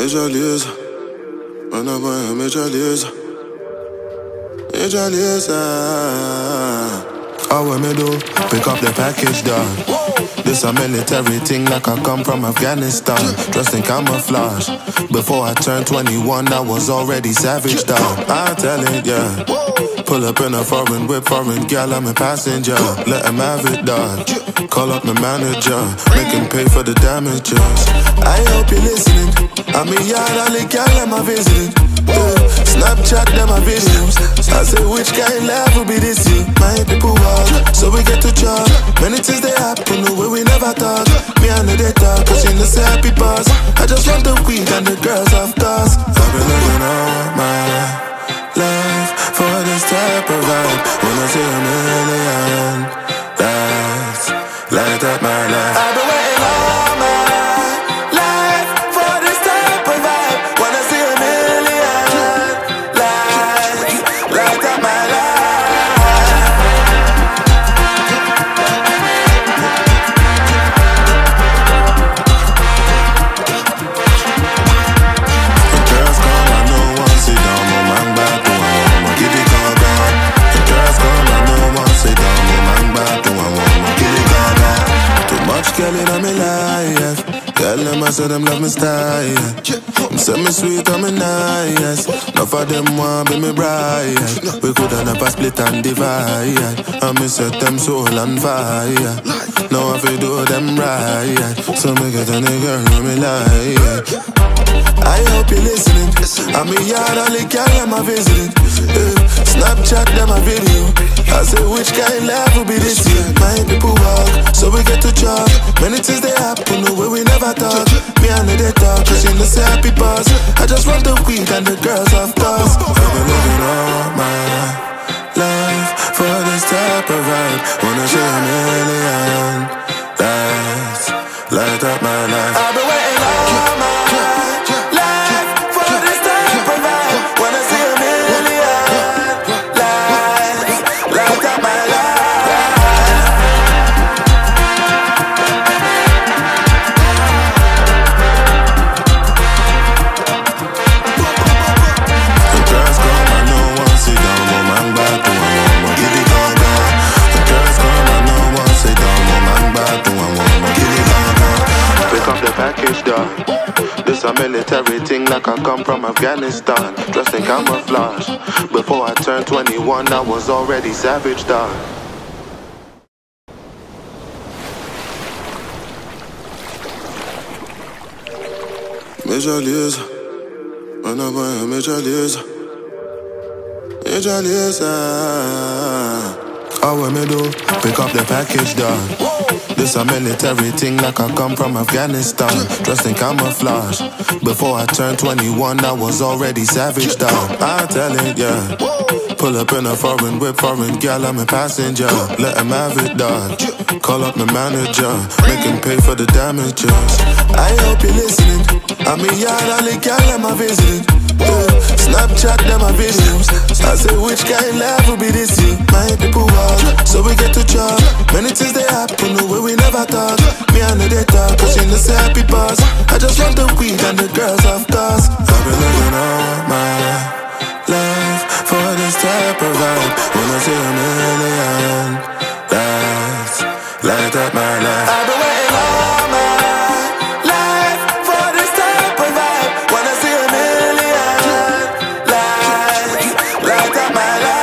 Major Lazer, when I buy a Major Lazer. Major Lazer. How me do? Pick up the package, dog. This a military thing like I come from Afghanistan. Dressed in camouflage. Before I turned 21, I was already savage, dog. I tell it, yeah. Pull up in a foreign whip, foreign gal, I'm a passenger. Let him have it, dog. Call up my manager, make him pay for the damages. I hope you're listening. I'm a yard, all the gal, I'm a visiting. Snapchat, them my videos. I say, which kind life will be this year? My people walk, so we get to chop. Many things they happen, the way we never talk. Me and they talk, cause you know say happy boss. I just want the weed and the girls, of course. I've been living all my life for this type of vibe. When I see a million lights light up my life. I've been waiting all my life for this type of vibe. When I see a million lights light up my life. The girls come, I know one sit down, my man back to one, give it all back. The girls come, I know one sit down, my man back to one, give it all back. Too much girl in my life. Tell them I said them love me style. Them say me sweet and me nice. Enough of them want be me bride. We coulda never split and divide. And me set them soul on fire. Now I feel do them right. So me get any girl who me like. I hope you're listening. I'm a yard, all the gal, I'm a visiting. Snapchat, them a video. I say, which kind life will be this year? My people walk, so we get to chop. Many things they happen, the way we never talk. Me and they talk, cause you know say happy boss. I just want the weed and the girls, of course. I've been living all my life for this type of vibe. Wanna see a million lights light up my life. I've been waiting all my life for this type of vibe. Wanna see a million lights light up my life. The girls come, I know one sit down, my man back to one, give it all back. The girls come, I know one sit down, my man back to one, give it all back. Pick up the package, dog. This a military thing like I come from Afghanistan. Dressed in camouflage. Before I turned 21, I was already savage, dog. Major Lazer, when I buy a Major Lazer. Major Lazer. How me do? Pick up the package, dog. This a military thing like I come from Afghanistan. Dressed in camouflage. Before I turned 21, I was already savage, dog. I tell it, yeah. Pull up in a foreign whip, foreign gal, I'm a passenger. Let him have it, dog. Call up my manager, make him pay for the damages. I hope you're listening. I'm a yard, all the gal, I'm a visiting. Snapchat, them my videos. I say, which kind life will be this year? My people walk, so we get to chop. Many things they happen, the way we never talk. Me and they talk, cause you know say happy boss. I just want the weed and the girls, of course. I've been living all my life for this type of vibe. Wanna see a million lights light up my life. I've been waiting all my life for this type of vibe. Wanna see a million lights light up my life.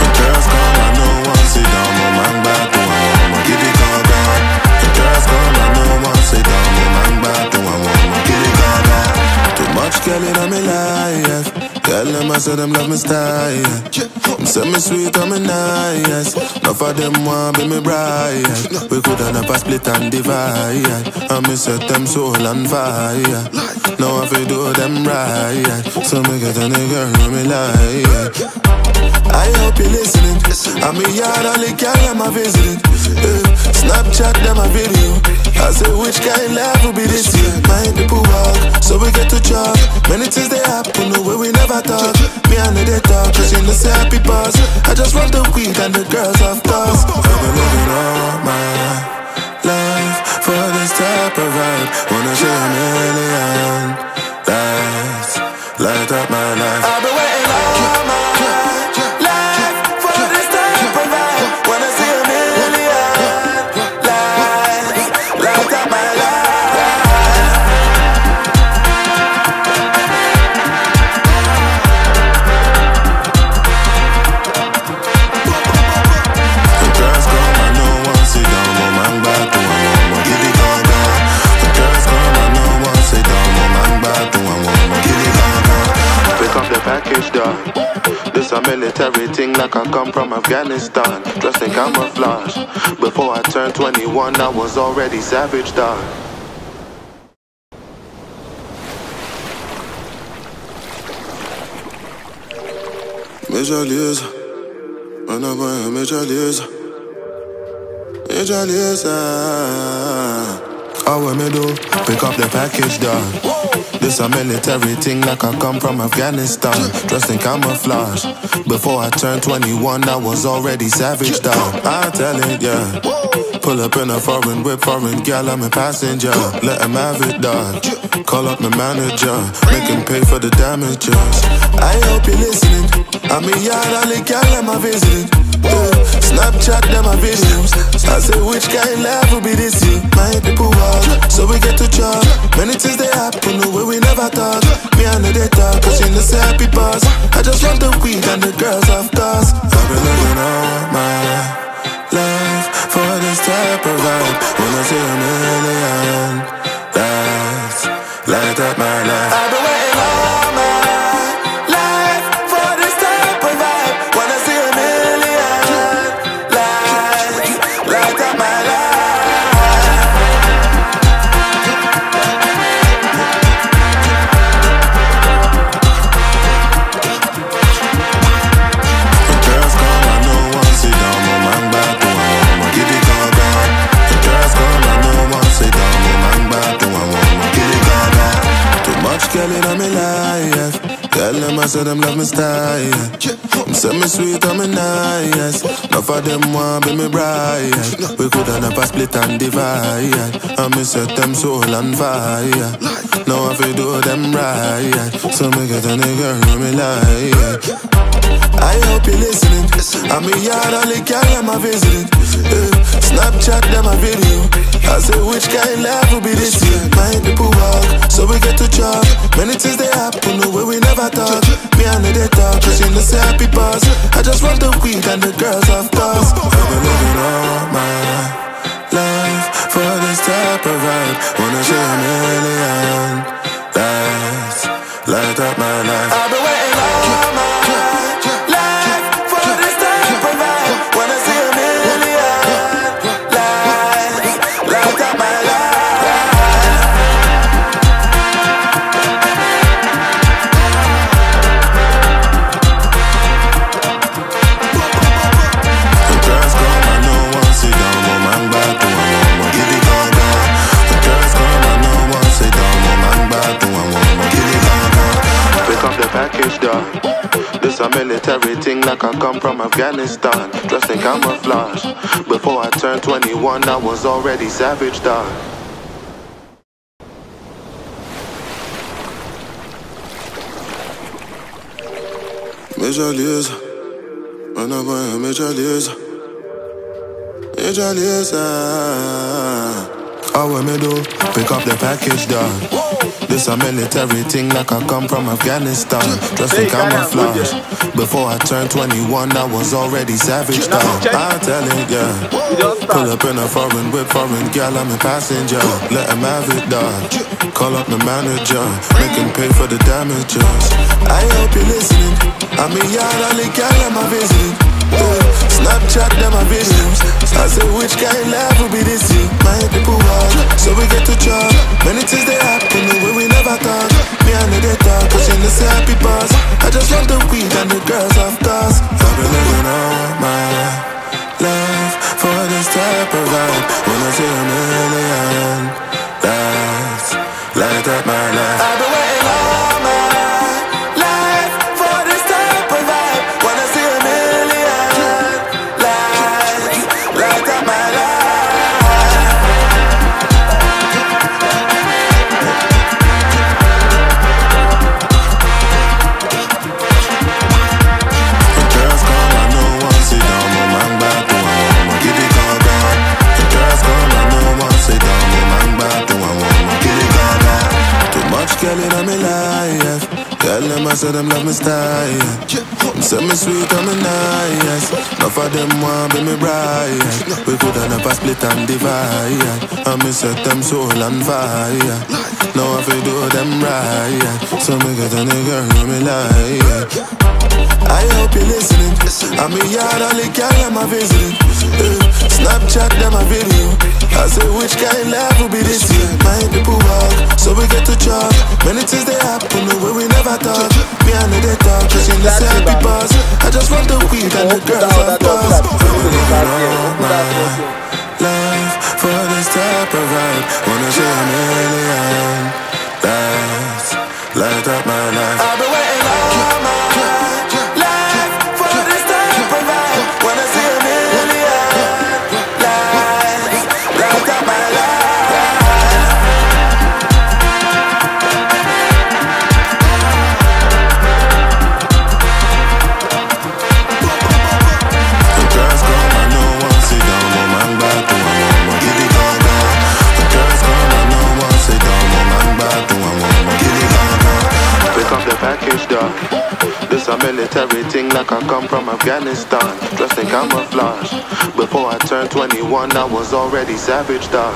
The girls come, I know one sit down, my man back to one, give it all back. The girls come, I know one sit down, my man back to one, give it all back. Too much girl in my life. Tell them I said them love me style. Them say me sweet and me nice. Enough of them want be me bride. We coulda never split and divide. And me set them soul on fire. Now I feel do them right. So me get any girl who me like. I hope you're listening. I'm a yard, all the gal, I'm a visiting. Snapchat, them a video. I say, which kind life will be this year? My people walk, so we get to chop. Many things they happen the way we never talk. Me and they talk, cause you know say happy boss. I just want the weed and the girls, of course. I've been living all my life for this type of vibe. Wanna see a million lights light up my life. I've been waiting all my life for this type of vibe. Wanna see a million lights light up my life. Package done. This a military thing like I come from Afghanistan. Dressed in camouflage. Before I turned 21, I was already savage done. Major Lazer, when I buy a Major Lazer. Major Lazer. How we me do? Pick up the package done. This a military thing like I come from Afghanistan. Dressed in camouflage. Before I turned 21, I was already savage dog. I tell it, yeah. Pull up in a foreign whip, foreign gal, I'm a passenger. Let him have it, dog. Call up my manager, make him pay for the damages. I hope you're listening. I'm a yard, all the gal, I'm a visiting. Snapchat them my videos. I say which kind life will be this year. My people walk, so we get to chop. Many things they happen the way we never talk. Me and they talk, cause you know say happy boss. I just want the weed and the girls, of course. I've been living all my life for this type of vibe. Wanna see a million lights light up my life. I've been waiting all my life for this type of vibe. Wanna see a million lights light up my life. The girls come, I know one sit down, my man back to one, give it gone gone. The girls come, I know one sit down, my man back to one, give it gone gone. Too much girl in my life. Tell them I said them love me style. Them say me sweet and me nice. Enough of them want be me bride. We coulda never split and divide. And me set them soul on fire. Now I feel do them right. So me get a nigga who me like. I hope you're listening. I'm a yard, all the gal, I'm a visiting. Snapchat them a video. I say which kind life will be this year. My people walk, so we get to chop. Many things they happen the way we never talk. Me and they talk, cause you know say happy boss. I just want the weed and the girls, of course. I've been living all my life for this type of vibe. Wanna see a million lights light up my life. I've been waiting all my life for this type of vibe. Wanna see a million lights light up my life. The girls come, I know one sit down, my man back to one, give it gone gone. The girls come, I know one sit down, my man back to one, give it gone gone. Pick up the package done. This a military thing like I come from Afghanistan. Dressed in camouflage. Before I turned 21, I was already savage done. Major Lazer, when I buy a Major Lazer. Major Lazer. How we me do? Pick up the package done. This a military thing like I come from Afghanistan. Dressed in camouflage. Before I turned 21, I was already savage dog. I tell it, yeah. Pull up in a foreign whip, foreign gal, I'm a passenger. Let him have it, dog. Call up my manager, make him pay for the damages. I hope you're listening. I'm a yard, all the gal, I'm a visiting. Snapchat them my videos. I say which kind life will be this year. My people walk, so we get to chop. Many things they happen the way we never talk. Me and they talk, cause you know say happy boss. I just want the weed and the girls, of course. I've been living all my life for this type of vibe. Wanna see a million lights light light up my life. I've been waiting all my life for this type of vibe. Wanna see a million lights light up my life. The girls come, I know one sit down, my man back to one, give it all down. The girls come, I know one sit down, my man back to one, give it all down. Too much girl in my life. Girl, them I say them love me style. Say me sweet and me nice. Enough of them want be me bride. We coulda never split and divide. And me set them soul on fire. Now I feel do them right. So me get any girl who me like. I hope you're listening. I'm in yard only girl them a visiting. Snapchat them a video. I say which kind of life will be this year. My people walk, so we get to talk. Many things they happen the way we never thought. Me and they talk, cause you know say happy boss. I just want the weed and the girls of course. I'm living all my life for this type of vibe. Wanna see a million lights light up my life. I've been waiting all my life for this type of vibe. Wanna see a million lights light up my life. The girls come, I know one sit down, my man back to one, give it all down. The girls come, I know one sit down, my man back to one, give it all down. Pick up the package, dog. This a military thing like I come from Afghanistan. Dressed in camouflage. Before I turned 21, I was already savage, dog.